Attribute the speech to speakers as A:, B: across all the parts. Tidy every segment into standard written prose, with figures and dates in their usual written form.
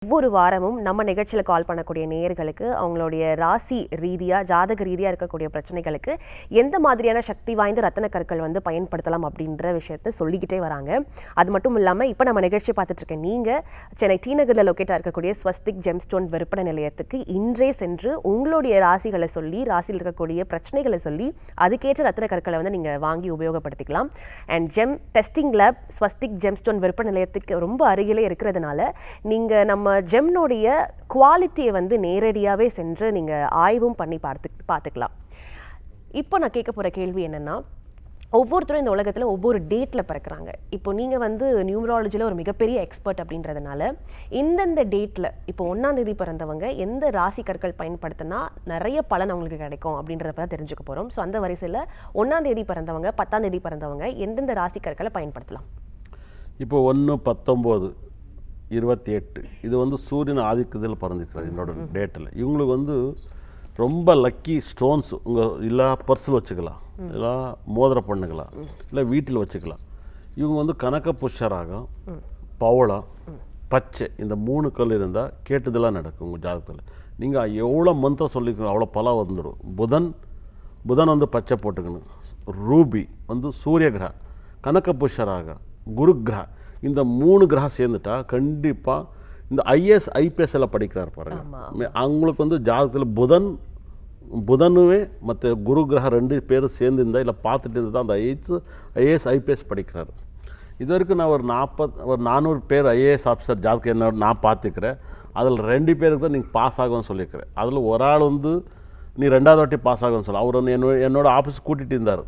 A: ஒவ்வொரு வாரமும் நம்ம நிகழ்ச்சியில் கால் பண்ணக்கூடிய நேயர்களுக்கு அவங்களுடைய ராசி ரீதியாக ஜாதக ரீதியாக இருக்கக்கூடிய பிரச்சனைகளுக்கு எந்த மாதிரியான சக்தி வாய்ந்த ரத்தன கற்கள் வந்து பயன்படுத்தலாம் அப்படின்ற விஷயத்தை சொல்லிக்கிட்டே வராங்க. அது மட்டும் இல்லாமல் இப்போ நம்ம நிகழ்ச்சி பார்த்துட்டு இருக்க நீங்கள் சென்னை டி நகரில் லொக்கேட்டாக இருக்கக்கூடிய ஸ்வஸ்திக் ஜெம்ஸ்டோன் விற்பனை நிலையத்துக்கு இன்றே சென்று உங்களுடைய ராசிகளை சொல்லி ராசியில் இருக்கக்கூடிய பிரச்சனைகளை சொல்லி அதுக்கேற்ற ரத்தன கற்களை வந்து நீங்கள் வாங்கி உபயோகப்படுத்திக்கலாம். And gem testing lab Swastik gemstone விற்பனை நிலையத்துக்கு ரொம்ப அருகிலே இருக்கிறதுனால நீங்கள் நம்ம ஜெம்னுடைய குவாலிட்டியை வந்து நேரடியாகவே சென்று நீங்கள் ஆய்வும் பண்ணி பார்த்துக்கலாம். இப்போ நான் கேட்க போகிற கேள்வி என்னென்னா, ஒவ்வொருத்தரும் இந்த உலகத்தில் ஒவ்வொரு டேட்டில் பிறக்கிறாங்க. இப்போ நீங்கள் வந்து நியூமராலஜியில் ஒரு மிகப்பெரிய எக்ஸ்பர்ட் அப்படின்றதுனால இந்தந்த டேட்டில் இப்போ 1ஆம் தேதி பிறந்தவங்க எந்த ராசி கற்கள் பயன்படுத்தினா நிறைய பலன் அவங்களுக்கு கிடைக்கும் அப்படின்றத தெரிஞ்சுக்க போகிறோம். ஸோ அந்த வரிசையில் 1ஆம் தேதி பிறந்தவங்க 10ஆம் தேதி பிறந்தவங்க எந்தெந்த ராசி கற்களை பயன்படுத்தலாம்?
B: இப்போ 1/19/28 இது வந்து சூரியன் ஆதிக்கத்தில் பிறந்திருக்கிறார் என்னோட டேட்டில். இவங்களுக்கு வந்து ரொம்ப லக்கி ஸ்டோன்ஸ் உங்கள் இல்லை பர்ஸில் வச்சுக்கலாம், இல்லை மோதிர பண்ணுக்கலாம், இல்லை வீட்டில் வச்சுக்கலாம். இவங்க வந்து கனக புஷ்யராகம், பவளம், பச்சை இந்த 3 கல் இருந்தால் கேட்டதெல்லாம் நடக்கும் உங்கள் ஜாதகத்தில். நீங்கள் எவ்வளோ மந்திரம் சொல்லிக்கணும் அவ்வளோ பலம் வந்துடும். புதன் வந்து பச்சை போட்டுக்கணும். ரூபி வந்து சூரிய கிரகம், கனக புஷ்யராகம், குரு கிரகம், இந்த 3 கிரகம் சேர்ந்துட்டா கண்டிப்பாக இந்த ஐஏஎஸ் ஐபிஎஸ் எல்லாம் படிக்கிறார் பாருங்க. அவங்களுக்கு வந்து ஜாதகத்தில் புதனுவே மற்ற குரு கிரகம் 2 பேரும் சேர்ந்து இருந்தால் இல்லை பார்த்துட்டு இருந்தால் அந்த ஐஏஎஸ் ஐபிஎஸ் படிக்கிறார். இது வரைக்கும் நான் ஒரு 400 பேர் ஐஏஎஸ் ஆஃபீஸர் ஜாதகம் என்ன நான் பார்த்துக்கிறேன். அதில் 2 பேருக்கு தான் நீங்கள் பாஸ் ஆகும்னு சொல்லியிருக்கிறேன். அதில் ஒரு ஆள் வந்து நீ 2வது வாட்டி பாஸ் ஆகும்னு சொல்ல அவர் வந்து என்னோட ஆஃபீஸ் கூட்டிகிட்டு இருந்தார்.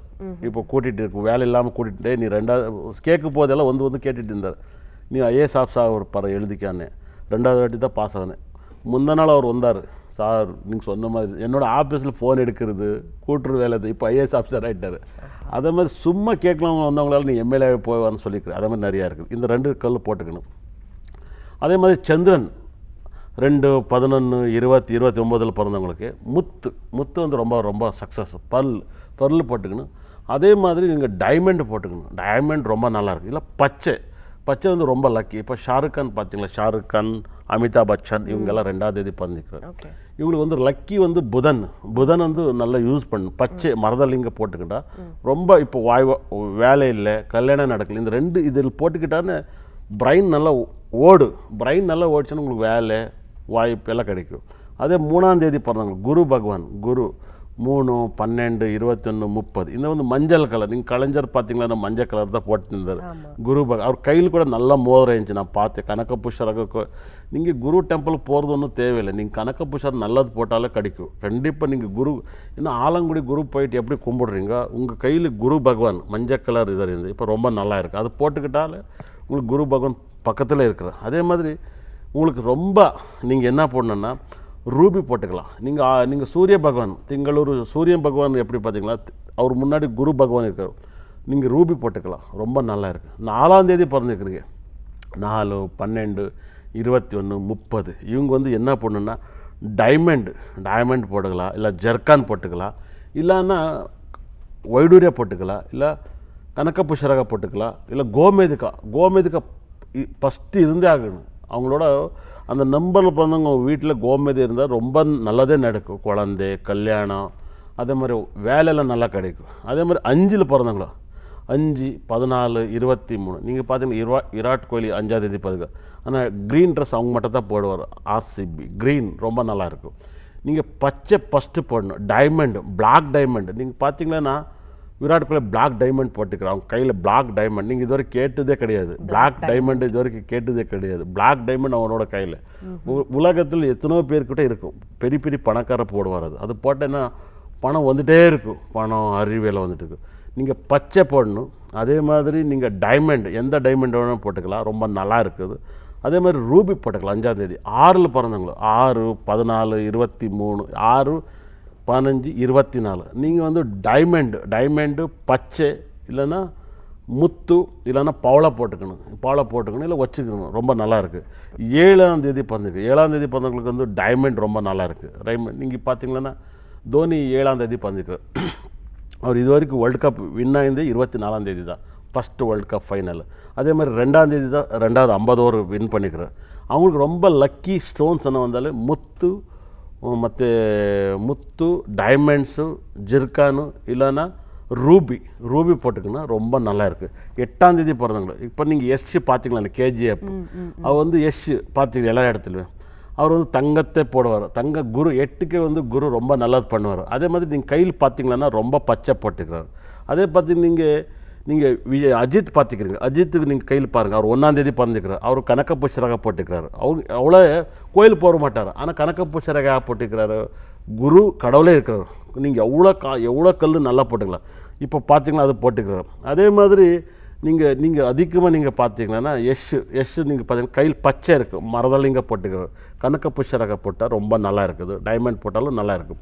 B: இப்போ கூட்டிகிட்டு இருக்கும் வேலை இல்லாமல் கூட்டிகிட்டு நீ 2வது கேட்கும் போதெல்லாம் வந்து கேட்டுட்டு இருந்தார். நீ ஐஏஎஸ் ஆஃபீஸாக ஒரு எழுதிக்கானே 2வது வாட்டி தான் பாஸ் ஆகினேன். முந்தின நாள் அவர் வந்தார். சார் நீங்கள் சொன்ன மாதிரி என்னோட ஆஃபீஸில் ஃபோன் எடுக்கிறது கூட்டுரு வேலை இப்போ ஐஏஎஸ் ஆஃபீஸர் ஆகிட்டார். அதே மாதிரி சும்மா கேட்கலாம் வந்தவங்களால நீ எம்எல்ஏ போவான்னு சொல்லிக்கிறேன். அதே மாதிரி நிறையா இருக்குது. இந்த 2 கல் போட்டுக்கணும். அதே மாதிரி சந்திரன் 2, 11, 20, 29 பிறந்தவங்களுக்கு முத்து வந்து ரொம்ப ரொம்ப சக்ஸஸ். பர்ல் போட்டுக்கணும். அதே மாதிரி நீங்கள் டைமண்ட் போட்டுக்கணும். டைமண்ட் ரொம்ப நல்லாயிருக்கு. இல்லை பச்சை வந்து ரொம்ப லக்கி. இப்போ ஷாருக் கான் பார்த்தீங்களா, ஷாருக் கான், அமிதாப் பச்சன் இவங்கெல்லாம் 2ஆம் தேதி பிறந்திருக்கிறார். இவங்களுக்கு வந்து லக்கி வந்து புதன் வந்து நல்லா யூஸ் பண்ணணும். பச்சை மரதலிங்க போட்டுக்கிட்டா ரொம்ப இப்போ வேலை இல்லை, கல்யாணம் நடக்கல, இந்த 2 இதில் போட்டுக்கிட்டான்னு பிரெயின் நல்லா ஓடிச்சுன்னா உங்களுக்கு வேலை வாய்ப்பு எல்லாம் கிடைக்கும். அதே 3ஆம் தேதி பிறந்தவங்க குரு பகவான் 3, 12, 21, 30 இந்த வந்து மஞ்சள் கலர். நீங்கள் கலைஞர் பார்த்தீங்களா மஞ்சள் கலர் தான் போட்டுருந்தார் குரு பகவான். அவர் கையில் கூட நல்லா மோதிரம் இருந்துச்சு நான் பார்த்தேன். கனக புஷ்யராக நீங்கள் குரு டெம்பிளுக்கு போகிறது ஒன்றும் தேவையில்லை. நீங்கள் கனக புஷ்யர் நல்லது போட்டாலே கிடைக்கும் கண்டிப்பாக. நீங்கள் குரு இன்னும் ஆலங்குடி குரு போயிட்டு எப்படி கும்பிடுறீங்க உங்கள் கையில் குரு பகவான் மஞ்சள் கலர் இதாக இருந்து இப்போ ரொம்ப நல்லா இருக்குது. அது போட்டுக்கிட்டாலே உங்களுக்கு குரு பகவான் பக்கத்தில் இருக்கிறார். அதே மாதிரி உங்களுக்கு ரொம்ப நீங்கள் என்ன போடணுன்னா ரூபி போட்டுக்கலாம். நீங்கள் சூரிய பகவான் திங்களூர் சூரியன் பகவான் எப்படி பார்த்தீங்களா அவர் முன்னாடி குரு பகவான் இருக்கார். நீங்கள் ரூபி போட்டுக்கலாம். ரொம்ப நல்லா இருக்குது. 4ஆம் தேதி பிறந்திருக்கிறீங்க 4, 12, 21, 30 இவங்க வந்து என்ன பண்ணணுன்னா டைமண்ட் போட்டுக்கலாம், இல்லை ஜெர்கான் போட்டுக்கலாம், இல்லைன்னா வைடூரியா போட்டுக்கலாம், இல்லை கனக புஷ்யராக போட்டுக்கலாம், இல்லை கோமேதிகா ஃபஸ்ட்டு இருந்தே ஆகணும். அவங்களோட அந்த நம்பரில் பிறந்தவங்க வீட்டில் கோமதி இருந்தால் ரொம்ப நல்லதே நடக்கும். குழந்தை கல்யாணம் அதே மாதிரி வேலையெல்லாம் நல்லா கிடைக்கும். அதே மாதிரி 5ல் பிறந்தவங்களா 5, 14, 23 நீங்கள் பார்த்தீங்கன்னா விராட் கோலி 5ஆம் தேதி பாருங்க. ஆனால் க்ரீன் ட்ரெஸ் அவங்க மட்டும் தான் போடுவார். ஆர்சிபி க்ரீன் ரொம்ப நல்லாயிருக்கும். நீங்கள் பச்சை ஃபஸ்ட்டு போடணும். பிளாக் டைமண்ட் நீங்கள் பார்த்தீங்கன்னா விராட் கோலி பிளாக் டைமண்ட் போட்டுக்கிறார். அவங்க கையில் பிளாக் டைமண்ட் நீங்கள் இதுவரைக்கும் கேட்டதே கிடையாது. பிளாக் டைமண்ட் இதுவரைக்கும் கேட்டதே கிடையாது. பிளாக் டைமண்ட் அவனோட கையில் உலகத்தில் எத்தனையோ பேர்கிட்ட இருக்கும். பெரிய பணக்கார போடுவார். அது போட்டேன்னா பணம் வந்துகிட்டே இருக்கும். பணம் அறிவியல் வந்துட்டு இருக்கும். நீங்கள் பச்சை போடணும். அதே மாதிரி நீங்கள் எந்த டைமண்ட் வேணும் போட்டுக்கலாம். ரொம்ப நல்லா இருக்குது. அதே மாதிரி ரூபி போட்டுக்கலாம். 5ஆம் தேதி 6ல் பிறந்தவங்களோ 6, 14, 23, 6, 15, 24 நீங்கள் வந்து டைமண்டு பச்சை இல்லைன்னா முத்து இல்லைன்னா பவளை போட்டுக்கணும் இல்லை வச்சுக்கணும். ரொம்ப நல்லாயிருக்கு. 7ஆம் தேதி பிறந்திருக்கு. 7ஆம் தேதி பிறந்தவங்களுக்கு வந்து டைமண்ட் ரொம்ப நல்லாயிருக்கு. நீங்கள் பார்த்தீங்கன்னா தோனி 7ஆம் தேதி பிறந்திருக்கார். அவர் இது வரைக்கும் வேர்ல்டு கப் வின் ஆகிருந்து 24ஆம் தேதி தான் ஃபஸ்ட்டு வேர்ல்டு கப் ஃபைனல். அதே மாதிரி 2ஆம் தேதி தான் 2வது 50 ஓவர் வின் பண்ணிக்கிறார். அவங்களுக்கு ரொம்ப லக்கி ஸ்டோன்ஸ் என்ன வந்தாலே முத்து ಮತ್ತು முத்து டைமண்ட்ஸு ஜிர்கானு இல்லைன்னா ரூபி போட்டுக்குன்னா ரொம்ப நல்லா இருக்குது. 8ஆம் தேதி பிறந்தவங்க இப்போ நீங்கள் எஸ் பார்த்தீங்களா அந்த கேஜிஎஃப் அவர் வந்து எஸ் பார்த்தீங்க எல்லா இடத்துலையும் அவர் வந்து தங்கத்தை போடுவார். தங்க குரு 8க்கு வந்து குரு ரொம்ப நல்லது பண்ணுவார். அதே மாதிரி நீங்கள் கையில் பார்த்தீங்களன்னா ரொம்ப பச்சை போட்டுக்கிறார். அதே பார்த்தீங்கன்னா நீங்கள் அஜித் பார்த்துக்கிறீங்க, அஜித்துக்கு நீங்கள் கையில் பாருங்கள், அவர் 1ஆம் தேதி பிறந்துக்கிறார். அவர் கனக்க புஷ்யராக போட்டுக்கிறாரு. அவர் அவ்வளோ கோயில் போக மாட்டார், ஆனால் கனக்க புஷ்யராக போட்டுக்கிறாரு. குரு கடவுளே இருக்கிறார். நீங்கள் எவ்வளோ கல் நல்லா போட்டுக்கலாம். இப்போ பார்த்தீங்கன்னா அது போட்டுக்கிறார். அதே மாதிரி நீங்கள் அதிகமாக நீங்கள் பார்த்தீங்கன்னா எஸ் நீங்கள் பார்த்தீங்கன்னா கையில் பச்சை இருக்குது, மரதலிங்க போட்டுக்கிறார். கனக்க புஷ்யராக போட்டால் ரொம்ப நல்லா இருக்குது. டைமண்ட் போட்டாலும் நல்லா இருக்கும்.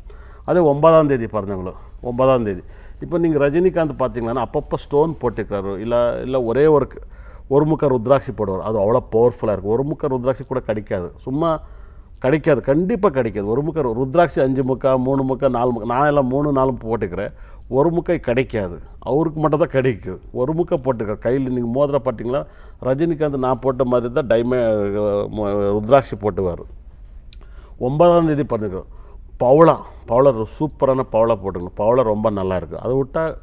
B: அதே 9ஆம் தேதி பிறந்தவங்களும் 9ஆம் தேதி இப்போ நீங்கள் ரஜினிகாந்த் பார்த்தீங்கன்னா அப்பப்போ ஸ்டோன் போட்டுக்கிறாரு. இல்லை ஒரே ஒரு முக்க ருத்ராட்சி போடுவார். அது அவ்வளோ பவர்ஃபுல்லாக இருக்கும். ஒரு முக்க ருத்ராட்சி கூட கிடைக்காது, சும்மா கிடைக்காது, கண்டிப்பாக கிடைக்காது. ஒரு முக்க ருத்ராட்சி 5 முக்கா 3 முக்கா 4 முக்கா, நான் எல்லாம் 3 4 போட்டுக்கிறேன். ஒரு முக்கை கிடைக்காது, அவருக்கு மட்டும் தான் கிடைக்கும். ஒரு முக்கை போட்டுக்கிறேன் கையில். நீங்கள் மோதிரம் பார்த்தீங்களா ரஜினிகாந்த் நான் போட்ட மாதிரி தான் ருத்ராட்சி போட்டுவார். 9ஆம் தேதி பண்ணிக்கிறோம் பவள சூப்பரான பவளை போட்டுக்கணும். பவளை ரொம்ப நல்லா இருக்குது. அதை விட்டால்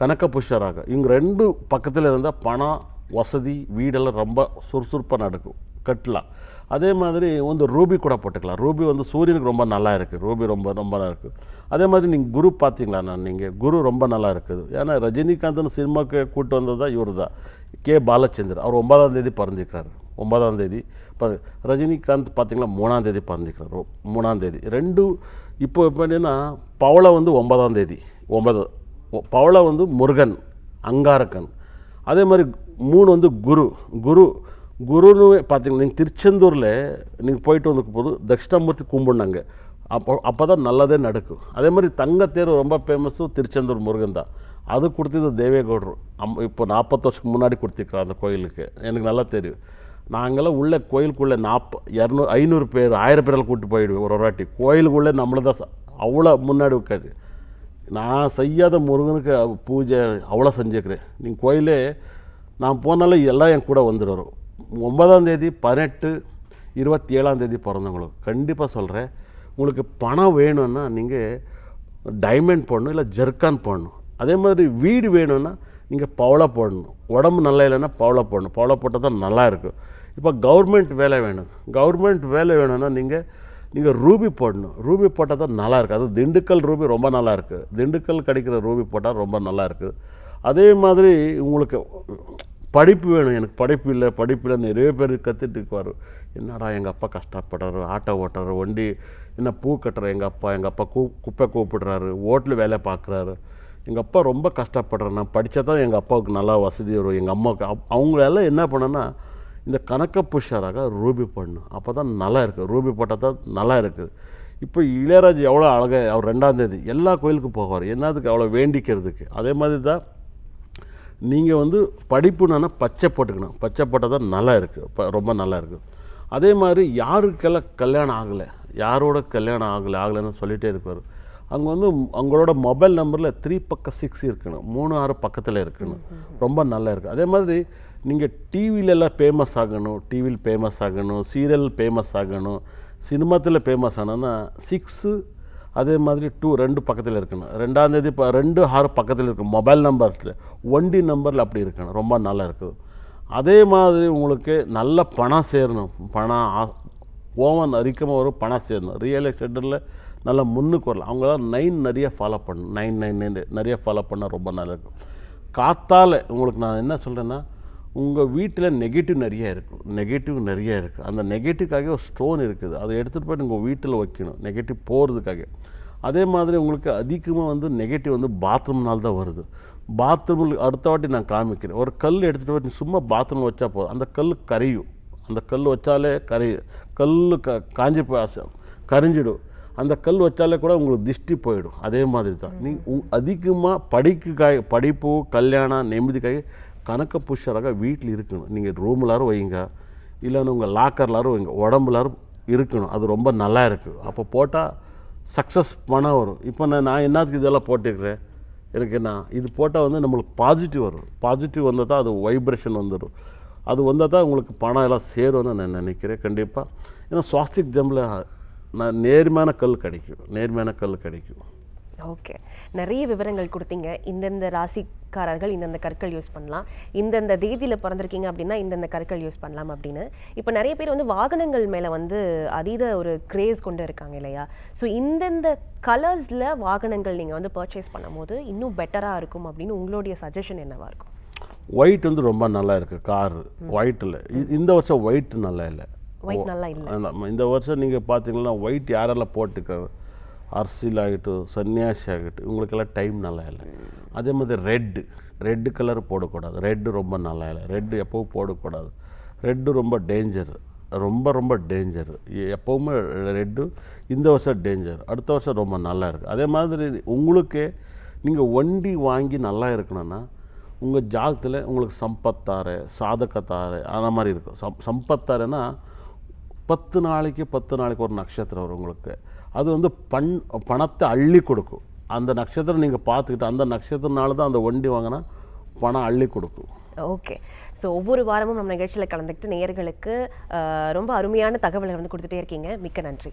B: கனக்க புஷ்யராக இவங்க 2 பக்கத்தில் இருந்தால் பணம் வசதி வீடெல்லாம் ரொம்ப சுறுசுறுப்பாக நடக்கும், கட்டலாம். அதே மாதிரி வந்து ரூபி கூட போட்டுக்கலாம். ரூபி வந்து சூரியனுக்கு ரொம்ப நல்லா இருக்குது. ரூபி ரொம்ப ரொம்ப நல்லா இருக்குது. அதே மாதிரி நீங்கள் குரு பார்த்தீங்களா நீங்கள் குரு ரொம்ப நல்லா இருக்குது. ஏன்னா ரஜினிகாந்த்னு சினிமாவுக்கு கூட்டு வந்தது தான் இவர் தான், கே பாலச்சந்தர். அவர் 9ஆம் தேதி பிறந்திருக்கிறார். 9ஆம் தேதி ரஜினிகாந்த் பார்த்தீங்களா 3ஆம் தேதி பிறந்திருக்கிறார். 3ஆம் தேதி 2 இப்போ எப்படின்னா பவளை வந்து 9ஆம் தேதி 9 பவளை வந்து முருகன் அங்காரக்கன். அதே மாதிரி 3 வந்து குருன்னு பார்த்தீங்கன்னா நீங்கள் திருச்செந்தூரில் நீங்கள் போயிட்டு வந்து போது தட்சிணாமூர்த்தி கும்பிட்னாங்க. அப்போ தான் நல்லதே நடக்கும். அதே மாதிரி தங்கத்தேர் ரொம்ப ஃபேமஸும் திருச்செந்தூர் முருகன் தான். அது கொடுத்தது தேவேகவுடர். இப்போ 40 வருஷத்துக்கு முன்னாடி கொடுத்துருக்குறார் அந்த கோயிலுக்கு. எனக்கு நல்லா தெரியும். நாங்களாம் உள்ள கோயிலுக்குள்ளே 200 500 பேர் 1000 பேரெல்லாம் கூப்பிட்டு போயிடுவோம் ஒரு வாட்டி. கோயிலுக்குள்ளே நம்மளை தான் அவ்வளோ முன்னாடி உட்காது. நான் செய்யாத முருகனுக்கு பூஜை அவ்வளோ செஞ்சுக்கிறேன். நீங்கள் கோயிலே நான் போனாலும் எல்லாம் என் கூட வந்துடுவோம். 9ஆம் தேதி 18 27ஆம் தேதி பிறந்தவங்களுக்கு கண்டிப்பாக சொல்கிறேன், உங்களுக்கு பணம் வேணும்னா நீங்கள் டைமண்ட் போடணும், இல்லை ஜர்கான் போடணும். அதே மாதிரி வீடு வேணும்னா நீங்கள் பவளை போடணும். உடம்பு நல்லா இல்லைன்னா பவளை போடணும். பவளை போட்டால் தான் நல்லா இருக்கும். இப்போ கவர்மெண்ட் வேலை வேணும்னா நீங்கள் ரூபி போடணும். ரூபி போட்டால் தான் நல்லா இருக்குது. அது திண்டுக்கல் ரூபி ரொம்ப நல்லா இருக்குது. திண்டுக்கல் கிடைக்கிற ரூபி போட்டால் ரொம்ப நல்லா இருக்குது. அதே மாதிரி உங்களுக்கு படிப்பு வேணும். எனக்கு படிப்பு இல்லை நிறைய பேர் கற்றுட்டு இருப்பார். என்னடா எங்கள் அப்பா கஷ்டப்படுறாரு, ஆட்டோ ஓட்டுறாரு, வண்டி என்ன பூ கட்டுறாரு, எங்கள் அப்பா குப்பை கூப்பிடுறாரு, ஹோட்டல் வேலை பார்க்குறாரு, எங்கள் அப்பா ரொம்ப கஷ்டப்படுறாரு, நான் படித்தா தான் எங்கள் அப்பாவுக்கு நல்லா வசதி வரும், எங்கள் அம்மாவுக்கு. அவங்களெல்லாம் என்ன பண்ணேன்னா இந்த கனக்க புஷ்யராக ரூபி போடணும். அப்போ தான் நல்லா இருக்குது. ரூபி போட்டால் தான் நல்லா இருக்குது. இப்போ இளையராஜா எவ்வளோ அழகாக அவர் 2ஆம் தேதி எல்லா கோயிலுக்கும் போவார். என்னதுக்கு அவ்வளோ வேண்டிக்கிறதுக்கு. அதே மாதிரி தான் நீங்கள் வந்து படிப்புனா பச்சை போட்டுக்கணும். பச்சை போட்டால் தான் நல்லா இருக்குது, ரொம்ப நல்லா இருக்குது. அதே மாதிரி யாருக்கெல்லாம் கல்யாணம் ஆகலை, யாரோட கல்யாணம் ஆகலைன்னு சொல்லிகிட்டே இருப்பார். அங்கே வந்து அவங்களோட மொபைல் நம்பரில் 3 பக்கம் 6 இருக்கணும், 3 6 பக்கத்தில் இருக்கணும். ரொம்ப நல்லா இருக்குது. அதே மாதிரி நீங்கள் டிவிலெல்லாம் ஃபேமஸ் ஆகணும், சீரியல் ஃபேமஸ் ஆகணும், சினிமாத்தில் ஃபேமஸ் ஆனோன்னா 6 அதே மாதிரி 2 பக்கத்தில் இருக்கணும். 2ஆம் தேதி 2 6 பக்கத்தில் இருக்கணும். மொபைல் நம்பர்ஸில் 1 நம்பரில் அப்படி இருக்கணும். ரொம்ப நல்லா இருக்குது. அதே மாதிரி உங்களுக்கு நல்ல பணம் சேரணும். ஓவன் அதிகமாக வரும், பணம் சேரணும். ரியல் எஸ்டேட்டில் நல்லா முன்னுக்கு வரலாம். அவங்களாம் 9 நிறைய ஃபாலோ பண்ணணும். 9 நிறைய ஃபாலோ பண்ணால் ரொம்ப நல்லா இருக்கும். காத்தால் உங்களுக்கு நான் என்ன சொல்கிறேன்னா, உங்கள் வீட்டில் நெகட்டிவ் நிறைய இருக்குது. அந்த நெகட்டிவ்காக ஒரு ஸ்டோன் இருக்குது, அதை எடுத்துகிட்டு போய் உங்கள் வீட்டில் வைக்கணும், நெகட்டிவ் போகிறதுக்காக. அதே மாதிரி உங்களுக்கு அதிகமாக வந்து நெகட்டிவ் வந்து பாத்ரூம்னால் தான் வருது. பாத்ரூமில் அடுத்த வாட்டி நான் காமிக்கிறேன். ஒரு கல் எடுத்துகிட்டு போய் சும்மா பாத்ரூம் வச்சா போதும், அந்த கல் கரையும். அந்த கல் வச்சாலே கல் கரைஞ்சிடும். அந்த கல் வச்சாலே கூட உங்களுக்கு திருஷ்டி போயிடும். அதே மாதிரி தான் நீங்கள் அதிகமாக படிப்பு கல்யாணம் நிம்மதிக்காக கனக்க புஷ்யராக வீட்டில் இருக்கணும். நீங்கள் ரூம்லாரும் வைங்க, இல்லைன்னு உங்கள் லாக்கர்லாரும் வைங்க, உடம்புலாரும் இருக்கணும். அது ரொம்ப நல்லா இருக்குது. அப்போ போட்டால் சக்ஸஸ் பணம் வரும். இப்போ நான் என்னத்துக்கு இதெல்லாம் போட்டுக்கிறேன், எனக்கு என்ன இது போட்டால் வந்து நம்மளுக்கு பாசிட்டிவ் வரும். பாசிட்டிவ் வந்தால் தான் அது வைப்ரேஷன் வந்துடும். அது வந்தால் தான் உங்களுக்கு பணம் எல்லாம் சேரும்னு நான் நினைக்கிறேன் கண்டிப்பாக. ஏன்னா ஸ்வாஸ்திக் ஜெம்மில் நேர்மையான கல் கிடைக்கும்.
A: ஓகே, நிறைய விவரங்கள் கொடுத்தீங்க. இந்தந்த ராசிக்காரர்கள் இந்தந்த கற்கள் யூஸ் பண்ணலாம், இந்தந்த தேதியில் பிறந்திருக்கீங்க அப்படின்னா இந்தந்த கற்கள் யூஸ் பண்ணலாம் அப்படின்னு. இப்போ நிறைய பேர் வந்து வாகனங்கள் மேலே வந்து அதீத ஒரு கிரேஸ் கொண்டு இருக்காங்க இல்லையா? ஸோ இந்தந்த கலர்ஸில் வாகனங்கள் நீங்கள் வந்து பர்ச்சேஸ் பண்ணும்போது இன்னும் பெட்டராக இருக்கும் அப்படின்னு உங்களுடைய சஜஷன் என்னவா இருக்கும்?
B: ஒயிட் வந்து ரொம்ப நல்லா இருக்குது காரு ஒயிட்டில். இந்த வருஷம் ஒயிட் நல்லா இல்லை.
A: ஒயிட் நல்லா இல்லை.
B: இந்த வருஷம் நீங்கள் பார்த்தீங்கன்னா ஒயிட் யாரெல்லாம் போட்டுக்கிறாரு, அரசியல் ஆகட்டும் சன்னியாசி ஆகட்டும் இவங்களுக்கெல்லாம் டைம் நல்லா இல்லை. அதே மாதிரி ரெட்டு கலர் போடக்கூடாது. ரெட்டு ரொம்ப நல்லா இல்லை. ரெட்டு எப்போவும் போடக்கூடாது. ரெட்டு ரொம்ப ரொம்ப டேஞ்சர். எப்போவுமே ரெட்டு இந்த வருஷம் டேஞ்சர், அடுத்த வருஷம் ரொம்ப நல்லா இருக்குது. அதே மாதிரி உங்களுக்கு நீங்கள் வண்டி வாங்கி நல்லா இருக்கணும்னா உங்கள் ஜாதகத்தில் உங்களுக்கு சம்பத்தாறு சாதகத்தாறு அந்த மாதிரி இருக்கும். சம்பத்தாறுன்னா 10 நாளைக்கு ஒரு நட்சத்திரம் வரும் உங்களுக்கு. அது வந்து பணத்தை அள்ளி கொடுக்கும். அந்த நட்சத்திரம் நீங்கள் பார்த்துக்கிட்டு அந்த நட்சத்திரனால தான் அந்த வண்டி வாங்கினா பணம் அள்ளி கொடுக்கும்.
A: ஓகே, ஸோ ஒவ்வொரு வாரமும் நம்ம நிகழ்ச்சியில் கலந்துக்கிட்டு நேயர்களுக்கு ரொம்ப அருமையான தகவலை வந்து கொடுத்துட்டே இருக்கீங்க. மிக்க நன்றி.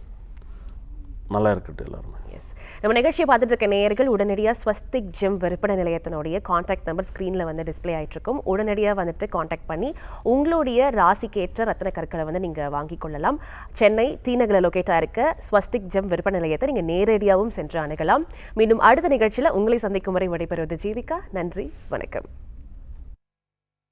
B: நல்லா இருக்கட்டும் எல்லாருமே.
A: எஸ், நம்ம நிகழ்ச்சியை பார்த்துட்டு இருக்க நேயர்கள் உடனடியாக ஸ்வஸ்திக் ஜெம் விற்பனை நிலையத்தினுடைய காண்டாக்ட் நம்பர் ஸ்க்ரீனில் வந்து டிஸ்பிளே ஆகிட்டுருக்கும். உடனடியாக வந்துட்டு காண்டாக்ட் பண்ணி உங்களுடைய ராசிக்கேற்ற ரத்தின கற்களை வந்து நீங்கள் வாங்கிக் கொள்ளலாம். சென்னை டிநகரில் லொக்கேட்டாக இருக்க ஸ்வஸ்திக் ஜெம் விற்பனை நிலையத்தை நீங்கள் நேரடியாகவும் சென்று அணுகலாம். மீண்டும் அடுத்த நிகழ்ச்சியில் உங்களை சந்திக்கும் வரை விடைபெறுவது ஜீவிகா. நன்றி, வணக்கம்.